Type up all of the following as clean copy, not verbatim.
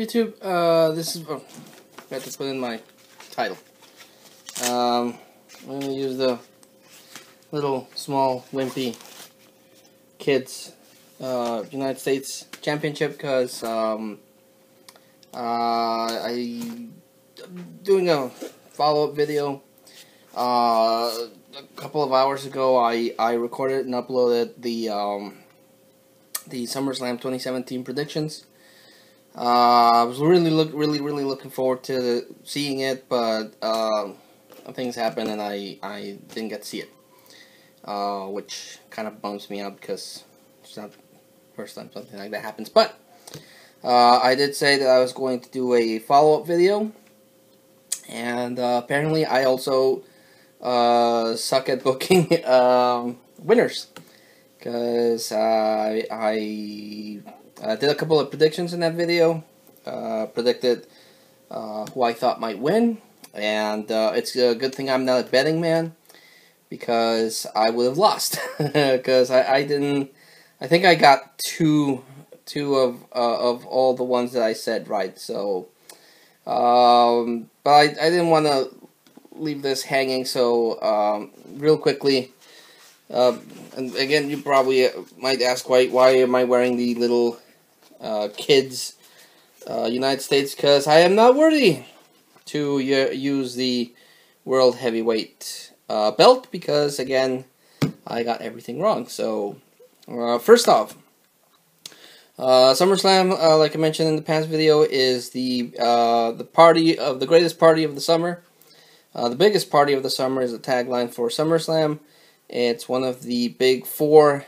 YouTube? This is... Oh, I have to put in my title. I'm going to use the little, small, wimpy kids United States Championship because I'm doing a follow-up video. A couple of hours ago, I recorded and uploaded the Summerslam 2017 predictions. I was really looking forward to seeing it, but things happened and I didn't get to see it, which kind of bums me out because it's not the first time something like that happens. But I did say that I was going to do a follow-up video, and apparently I also suck at booking winners, because I did a couple of predictions in that video. Predicted who I thought might win, and it's a good thing I'm not a betting man, because I would have lost. Because I didn't. I think I got two of all the ones that I said right. So, but I didn't want to leave this hanging. So, real quickly. And again, you probably might ask why am I wearing the little kids United States? Because I am not worthy to use the world heavyweight belt, because again I got everything wrong. So first off, SummerSlam, like I mentioned in the past video, is the greatest party of the summer. The biggest party of the summer is the tagline for SummerSlam. It's one of the big 4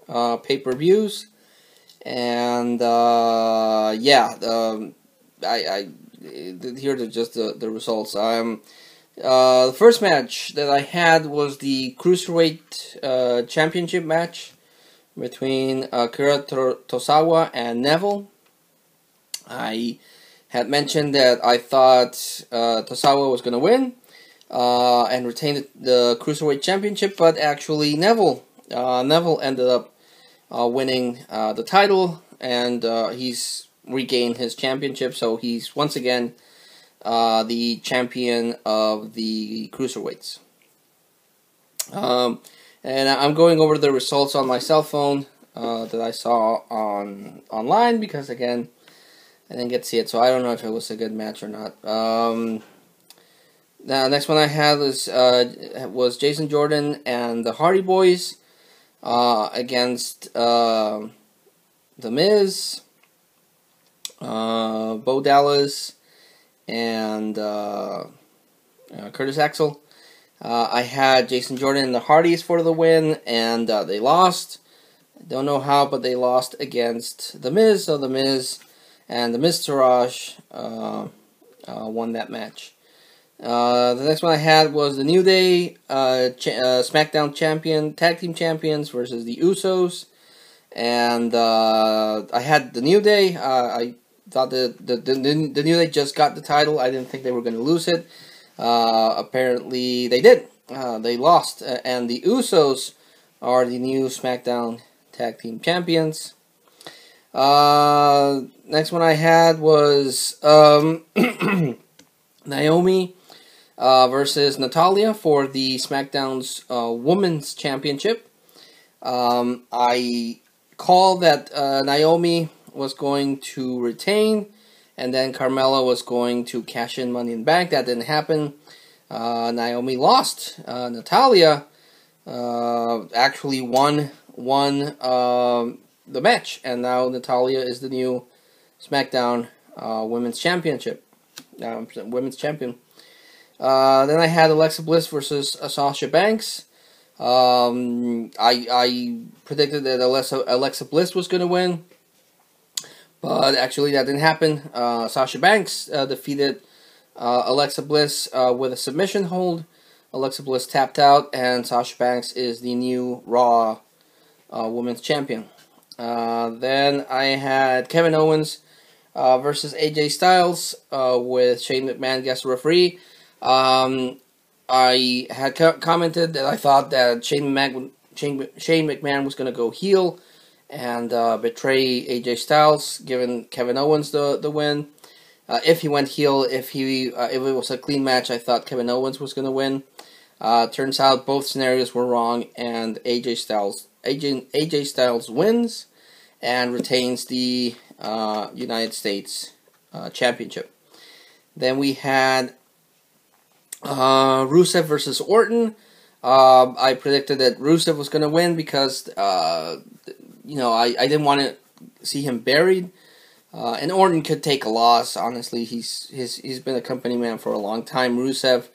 pay-per-views, and yeah, here are just the results. The first match that I had was the Cruiserweight Championship match between Akira Tozawa and Neville. I had mentioned that I thought Tozawa was going to win and retain the Cruiserweight Championship, but actually Neville ended up winning the title, and he's regained his championship, so he's once again the champion of the Cruiserweights. And I'm going over the results on my cell phone that I saw online, because again I didn't get to see it, so I don't know if it was a good match or not. The next one I had was Jason Jordan and the Hardy Boys against The Miz, Bo Dallas, and Curtis Axel. I had Jason Jordan and the Hardys for the win, and they lost. I don't know how, but they lost against The Miz, so The Miz and the Miztourage won that match. The next one I had was the New Day SmackDown Tag Team Champions versus the Usos, and I had the New Day. I thought the New Day just got the title. I didn't think they were going to lose it. Apparently they did. They lost, and the Usos are the new SmackDown Tag Team Champions. Next one I had was Naomi versus Natalya for the SmackDown's Women's Championship. I called that Naomi was going to retain, and then Carmella was going to cash in Money in the Bank. That didn't happen. Naomi lost. Natalya actually won the match, and now Natalya is the new SmackDown Women's Championship. Women's Champion. Then I had Alexa Bliss versus Sasha Banks. I predicted that Alexa Bliss was going to win, but actually that didn't happen. Sasha Banks defeated Alexa Bliss with a submission hold. Alexa Bliss tapped out, and Sasha Banks is the new Raw Women's Champion. Then I had Kevin Owens versus AJ Styles with Shane McMahon guest referee. I had commented that I thought that Shane McMahon was going to go heel and betray AJ Styles, giving Kevin Owens the win. If he went heel, if it was a clean match, I thought Kevin Owens was going to win. Turns out both scenarios were wrong, and AJ Styles wins and retains the United States Championship. Then we had Rusev versus Orton. I predicted that Rusev was going to win because I didn't want to see him buried. And Orton could take a loss. Honestly, he's been a company man for a long time. Rusev,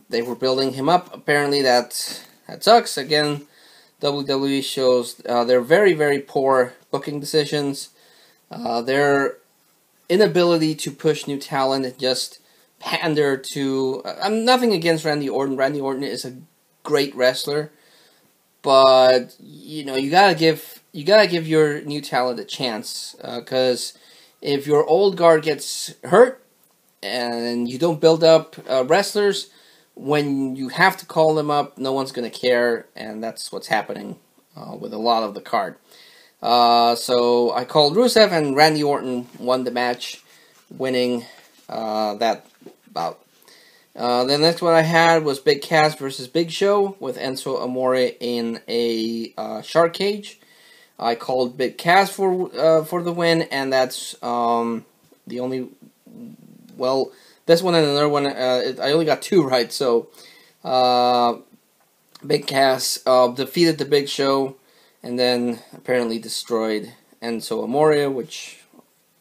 they were building him up. Apparently, that sucks. Again, WWE shows their very, very poor booking decisions. Their inability to push new talent and just pander to. I'm nothing against Randy Orton. Randy Orton is a great wrestler, but you gotta give your new talent a chance. Because if your old guard gets hurt and you don't build up wrestlers, when you have to call them up, no one's gonna care, and that's what's happening with a lot of the card. So I called Rusev, and Randy Orton won the match, winning that bout. The next one I had was Big Cass versus Big Show with Enzo Amore in a shark cage. I called Big Cass for the win, and that's the only. Well, this one and another one, I only got two right. So Big Cass defeated the Big Show, and then apparently destroyed Enzo Amore, which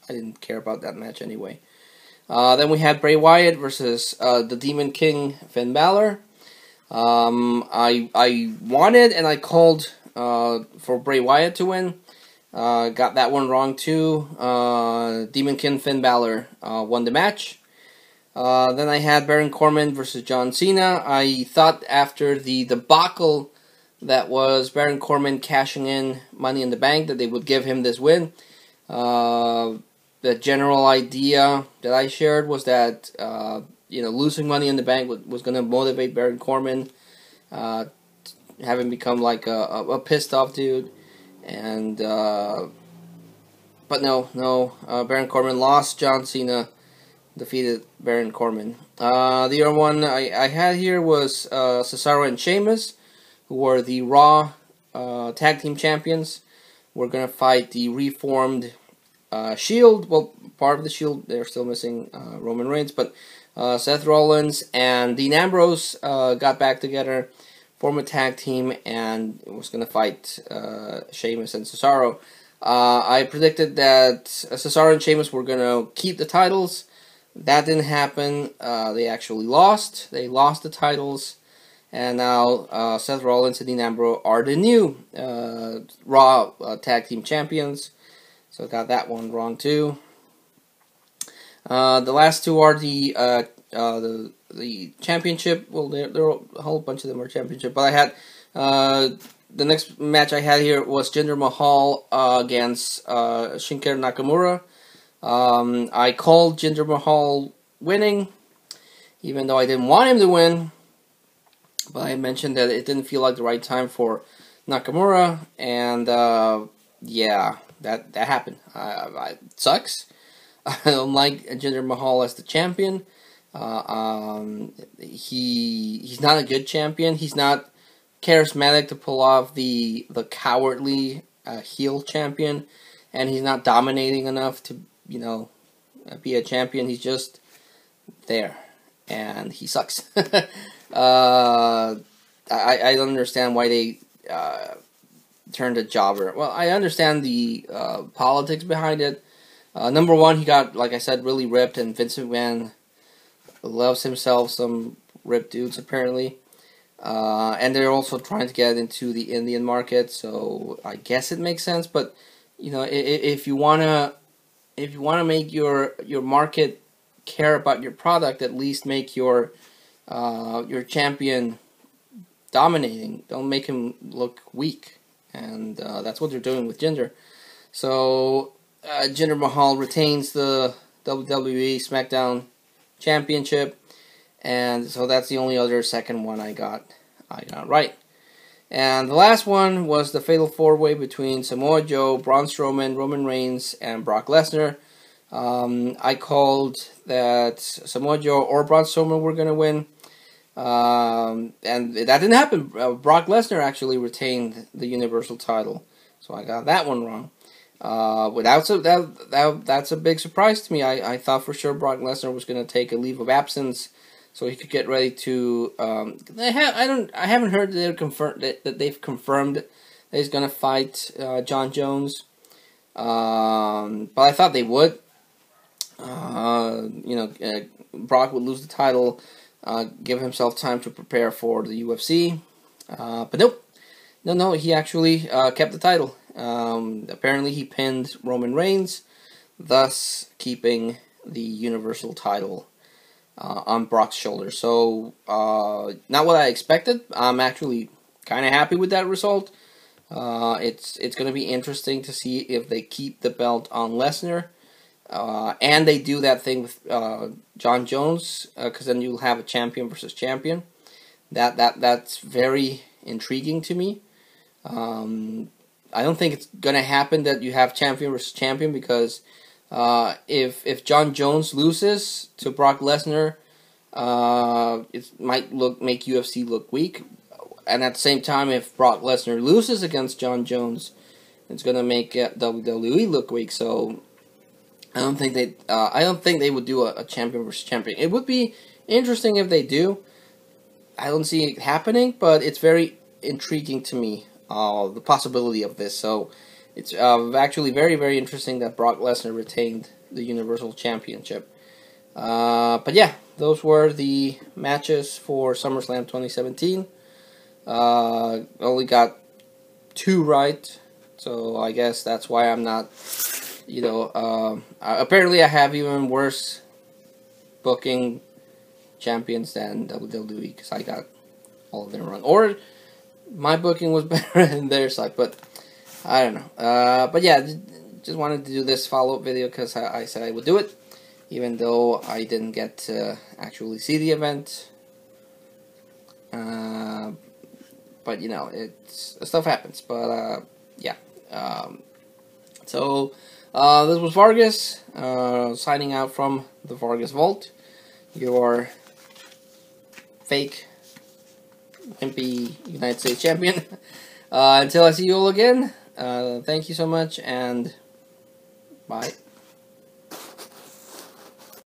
I didn't care about that match anyway. Then we had Bray Wyatt versus the Demon King Finn Balor. I wanted and I called for Bray Wyatt to win. Got that one wrong too. Demon King Finn Balor won the match. Then I had Baron Corbin versus John Cena. I thought after the debacle that was Baron Corbin cashing in Money in the Bank that they would give him this win. The general idea that I shared was that losing Money in the Bank was going to motivate Baron Corbin, having become like a pissed off dude, and but no, Baron Corbin lost. John Cena defeated Baron Corbin. The other one I had here was Cesaro and Sheamus, who were the Raw Tag Team Champions. We're gonna fight the reformed Shield. Well, part of the Shield, they're still missing Roman Reigns, but Seth Rollins and Dean Ambrose got back together, formed a tag team, and was going to fight Sheamus and Cesaro. I predicted that Cesaro and Sheamus were going to keep the titles. That didn't happen. They actually lost. They lost the titles, and now Seth Rollins and Dean Ambrose are the new Raw Tag Team Champions. So I got that one wrong too. The last two are the championship. Well, there a whole bunch of them are championship. But I had the next match I had here was Jinder Mahal against Shinsuke Nakamura. I called Jinder Mahal winning, even though I didn't want him to win. But I mentioned that it didn't feel like the right time for Nakamura, and yeah. That happened. It sucks. I don't like Jinder Mahal as the champion. He's not a good champion. He's not charismatic to pull off the cowardly heel champion, and he's not dominating enough to be a champion. He's just there, and he sucks. I don't understand why they turned a jobber. Well, I understand the politics behind it. Number one, he got, like I said, really ripped, and Vince McMahon loves himself some ripped dudes apparently. And they're also trying to get into the Indian market, so I guess it makes sense. But if you wanna make your market care about your product, at least make your champion dominating. Don't make him look weak. And that's what they're doing with Jinder. So Jinder Mahal retains the WWE SmackDown Championship, and so that's the only other second one I got right. And the last one was the Fatal 4-Way between Samoa Joe, Braun Strowman, Roman Reigns, and Brock Lesnar. I called that Samoa Joe or Braun Strowman were going to win. And that didn't happen. Brock Lesnar actually retained the Universal title. So I got that one wrong. That's a big surprise to me. I thought for sure Brock Lesnar was going to take a leave of absence so he could get ready to. I haven't heard that they've confirmed that he's going to fight John Jones. But I thought they would. Brock would lose the title, give himself time to prepare for the UFC. But nope. No, he actually kept the title. Apparently he pinned Roman Reigns, thus keeping the Universal title on Brock's shoulders. So, not what I expected. I'm actually kind of happy with that result. It's going to be interesting to see if they keep the belt on Lesnar, and they do that thing with John Jones, because then you'll have a champion versus champion. That's very intriguing to me. I don't think it's gonna happen that you have champion versus champion, because if John Jones loses to Brock Lesnar, it might make UFC look weak, and at the same time, if Brock Lesnar loses against John Jones, it's gonna make WWE look weak. So I don't think they would do a champion versus champion. It would be interesting if they do. I don't see it happening, but it's very intriguing to me. The possibility of this. So it's actually very, very interesting that Brock Lesnar retained the Universal Championship. But yeah, those were the matches for SummerSlam 2017. Only got 2 right, so I guess that's why I'm not, apparently I have even worse booking champions than WWE, because I got all of them wrong. Or my booking was better than their side, but I don't know. But yeah, just wanted to do this follow-up video because I said I would do it, even though I didn't get to actually see the event. But stuff happens. But yeah. So this was Vargas signing out from the Vargas Vault. Your fake wimpy United States champion. Until I see you all again, thank you so much, and bye.